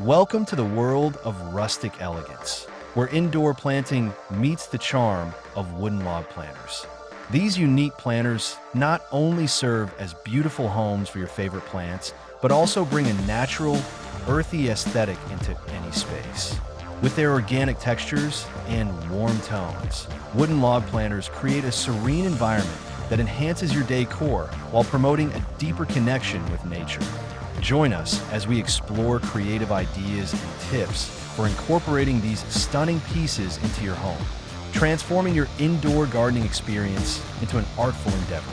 Welcome to the world of rustic elegance, where indoor planting meets the charm of wooden log planters. These unique planters not only serve as beautiful homes for your favorite plants, but also bring a natural, earthy aesthetic into any space. With their organic textures and warm tones, wooden log planters create a serene environment that enhances your decor while promoting a deeper connection with nature. Join us as we explore creative ideas and tips for incorporating these stunning pieces into your home, transforming your indoor gardening experience into an artful endeavor.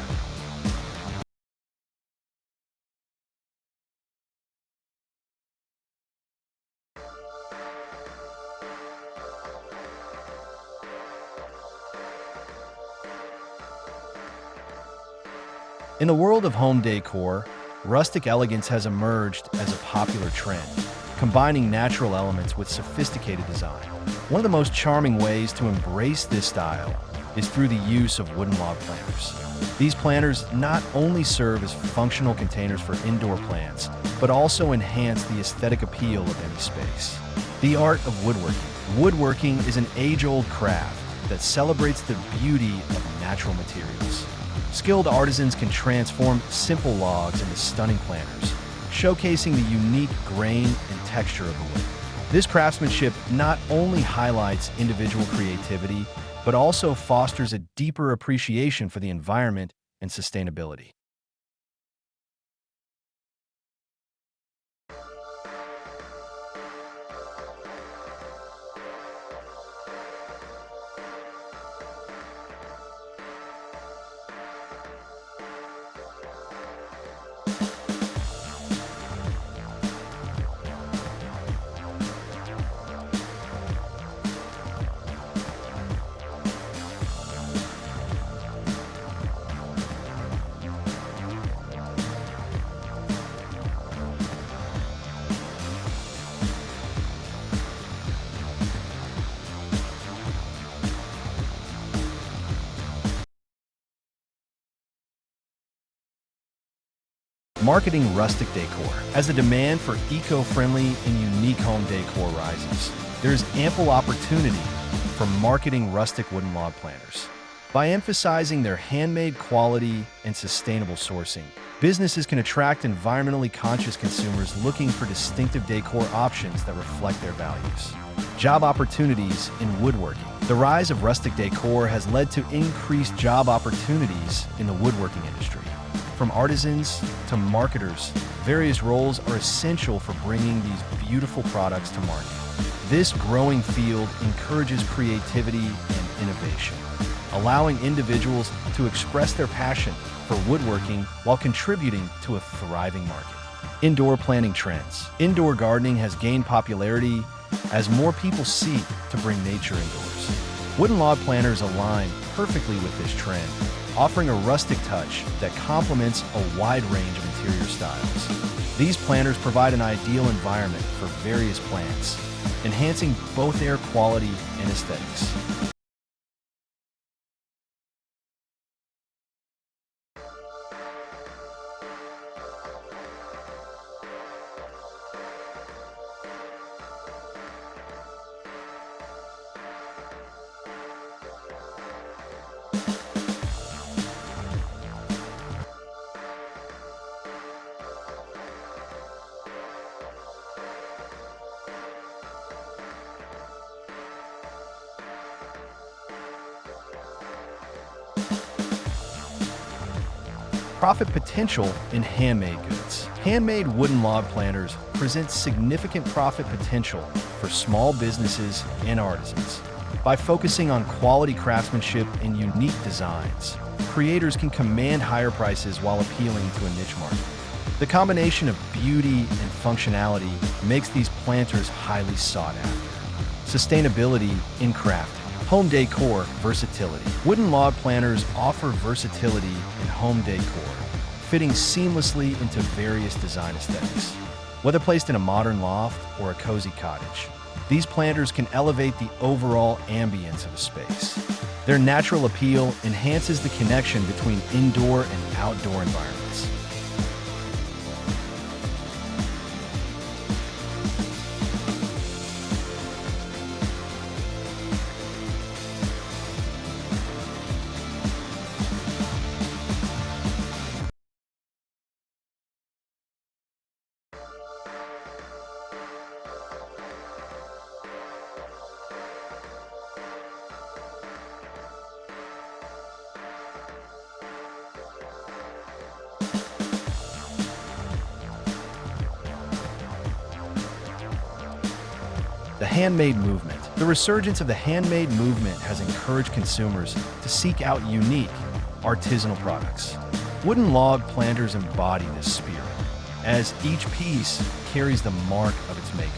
In the world of home decor, rustic elegance has emerged as a popular trend, combining natural elements with sophisticated design. One of the most charming ways to embrace this style is through the use of wooden log planters. These planters not only serve as functional containers for indoor plants, but also enhance the aesthetic appeal of any space. The art of woodworking. Woodworking is an age-old craft that celebrates the beauty of natural materials. Skilled artisans can transform simple logs into stunning planters, showcasing the unique grain and texture of the wood. This craftsmanship not only highlights individual creativity, but also fosters a deeper appreciation for the environment and sustainability. Marketing rustic decor. As the demand for eco-friendly and unique home decor rises, there is ample opportunity for marketing rustic wooden log planters. By emphasizing their handmade quality and sustainable sourcing, businesses can attract environmentally conscious consumers looking for distinctive decor options that reflect their values. Job opportunities in woodworking. The rise of rustic decor has led to increased job opportunities in the woodworking industry. From artisans to marketers, various roles are essential for bringing these beautiful products to market. This growing field encourages creativity and innovation, allowing individuals to express their passion for woodworking while contributing to a thriving market. Indoor planting trends. Indoor gardening has gained popularity as more people seek to bring nature indoors. Wooden log planters align perfectly with this trend, offering a rustic touch that complements a wide range of interior styles. These planters provide an ideal environment for various plants, enhancing both air quality and aesthetics. Profit potential in handmade goods. Handmade wooden log planters present significant profit potential for small businesses and artisans. By focusing on quality craftsmanship and unique designs, creators can command higher prices while appealing to a niche market. The combination of beauty and functionality makes these planters highly sought after. Sustainability in craft. Home decor versatility. Wooden log planters offer versatility in home decor, fitting seamlessly into various design aesthetics. Whether placed in a modern loft or a cozy cottage, these planters can elevate the overall ambience of a space. Their natural appeal enhances the connection between indoor and outdoor environments. The handmade movement. The resurgence of the handmade movement has encouraged consumers to seek out unique, artisanal products. Wooden log planters embody this spirit, as each piece carries the mark of its maker.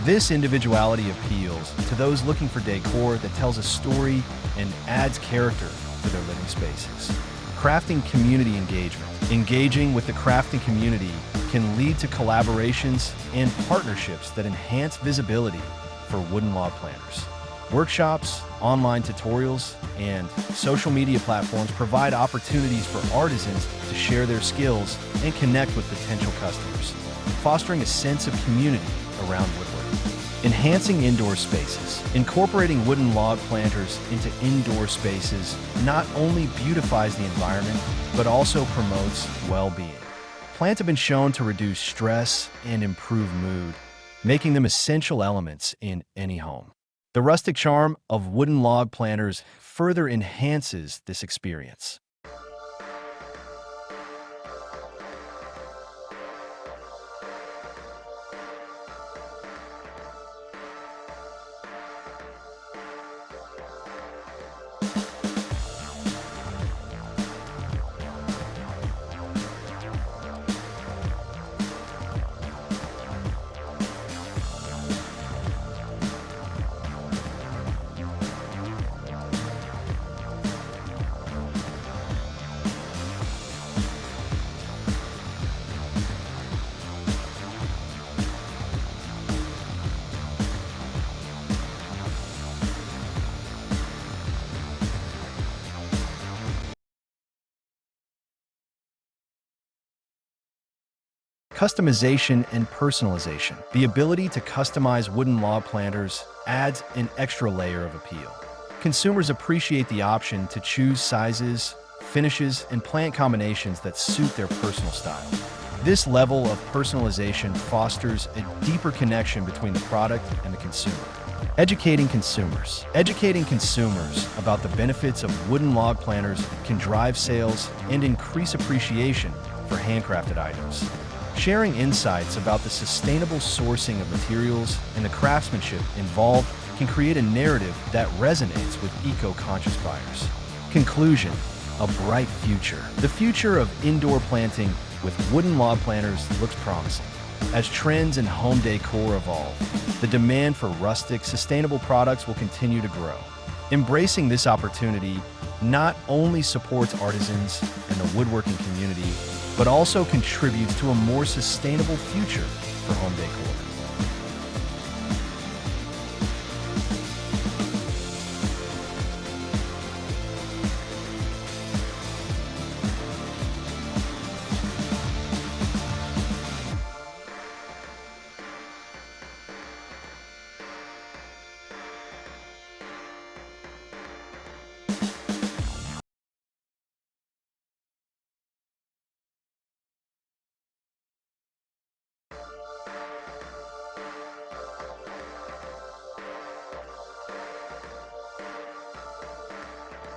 This individuality appeals to those looking for decor that tells a story and adds character to their living spaces. Crafting community engagement. Engaging with the crafting community can lead to collaborations and partnerships that enhance visibility for wooden log planters. Workshops, online tutorials, and social media platforms provide opportunities for artisans to share their skills and connect with potential customers, fostering a sense of community around woodworking. Enhancing indoor spaces. Incorporating wooden log planters into indoor spaces not only beautifies the environment, but also promotes well-being. Plants have been shown to reduce stress and improve mood, making them essential elements in any home. The rustic charm of wooden log planters further enhances this experience. Customization and personalization. The ability to customize wooden log planters adds an extra layer of appeal. Consumers appreciate the option to choose sizes, finishes, and plant combinations that suit their personal style. This level of personalization fosters a deeper connection between the product and the consumer. Educating consumers. Educating consumers about the benefits of wooden log planters can drive sales and increase appreciation for handcrafted items. Sharing insights about the sustainable sourcing of materials and the craftsmanship involved can create a narrative that resonates with eco-conscious buyers. Conclusion: a bright future. The future of indoor planting with wooden log planters looks promising. As trends in home decor evolve, the demand for rustic, sustainable products will continue to grow. Embracing this opportunity not only supports artisans and the woodworking community, but also contributes to a more sustainable future for home decor.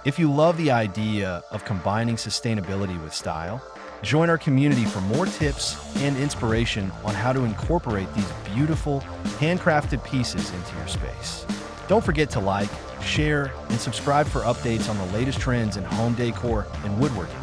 If you love the idea of combining sustainability with style, join our community for more tips and inspiration on how to incorporate these beautiful, handcrafted pieces into your space. Don't forget to like, share, and subscribe for updates on the latest trends in home decor and woodworking.